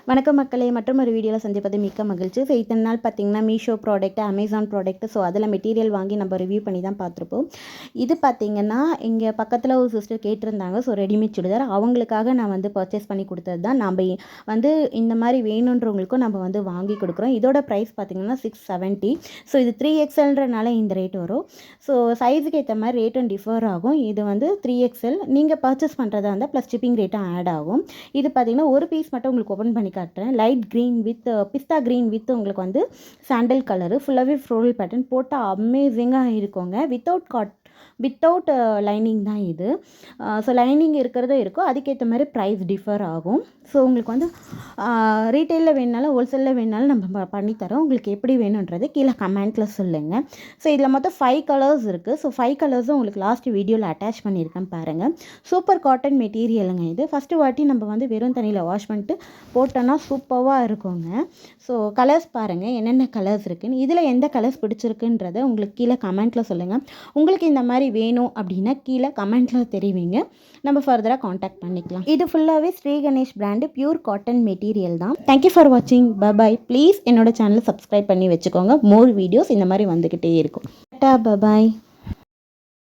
வணக்கம் மக்களே, மற்றும் ஒரு வீடியோவில் சந்திப்பது மிக்க மகிழ்ச்சி. ஸோ இத்தனை நாள் பார்த்தீங்கன்னா Meesho product, Amazon product, so அதில் மெட்டீரியல் வாங்கி நம்ம ரிவ்யூ பண்ணி தான் பார்த்துருப்போம். இது பார்த்தீங்கன்னா இங்கே பக்கத்தில் ஒரு சிஸ்டர் கேட்டிருந்தாங்க. ஸோ ரெடிமேட் சுடிதார் அவங்களுக்காக நான் வந்து பர்ச்சேஸ் பண்ணி கொடுத்தது தான். நம்ம வந்து இந்த மாதிரி வேணுன்றவங்களுக்கும் நம்ம வந்து வாங்கி கொடுக்குறோம். இதோட ப்ரைஸ் பார்த்தீங்கன்னா 670. ஸோ இது 3XLன்றனால இந்த ரேட் வரும். ஸோ சைஸுக்கு ஏற்ற மாதிரி ரேட்டும் டிஃபர் ஆகும். இது வந்து 3XL நீங்கள் பர்ச்சேஸ் பண்ணுறதா இருந்தால் ப்ளஸ் ஷிப்பிங் ரேட்டும் ஆட் ஆகும். இது பார்த்தீங்கன்னா ஒரு பீஸ் மட்டும் உங்களுக்கு ஓப்பன் பண்ணி காட்டுறேன். Light green with pista green with உங்களுக்கு வந்து சாண்டல் கலரு ஃபுல்லாகவே ஃப்ளோரல் பேட்டர்ன் போட்டால் அமேசிங்காக இருக்குங்க. வித்தவுட் லைனிங் தான் இது. ஸோ லைனிங் இருக்கிறதும் இருக்கும், அதுக்கேற்ற மாதிரி ப்ரைஸ் டிஃபர் ஆகும். ஸோ உங்களுக்கு வந்து ரீட்டெயிலில் வேணுனாலும் ஹோல்சேலில் வேணுனாலும் நம்ம பண்ணித்தரோம். உங்களுக்கு எப்படி வேணுன்றது கீழே கமெண்ட்டில் சொல்லுங்கள். ஸோ இதில் மொத்தம் 5 கலர்ஸ் இருக்குது. ஸோ 5 கலர்ஸும் உங்களுக்கு லாஸ்ட் வீடியோவில் அட்டாச் பண்ணியிருக்கேன் பாருங்கள். சூப்பர் காட்டன் மெட்டீரியலுங்க இது. ஃபஸ்ட்டு வாட்டி நம்ம வந்து வெறும் தண்ணியில் வாஷ் பண்ணிட்டு போட்டோன்னா சூப்பராக இருக்குங்க. ஸோ கலர்ஸ் பாருங்கள் என்னென்ன கலர்ஸ் இருக்குதுன்னு. இதில் எந்த கலர்ஸ் பிடிச்சிருக்குன்றதை உங்களுக்கு கீழே கமெண்ட்டில் சொல்லுங்கள். உங்களுக்கு இந்த மாதிரி வேணும் அப்படின்னா கீழே கமெண்ட்டில் தெரிவிங்க, நம்ம ஃபர்தராக காண்டாக்ட் பண்ணிக்கலாம். இது ஃபுல்லாகவே Shri Ganesh brand pure cotton material தான். தேங்க்யூ ஃபார் வாட்சிங். பபாய். ப்ளீஸ் என்னோட சேனலை சப்ஸ்கிரைப் பண்ணி வச்சுக்கோங்க. மோர் வீடியோஸ் இந்த மாதிரி வந்துக்கிட்டே இருக்கும். பபாய்.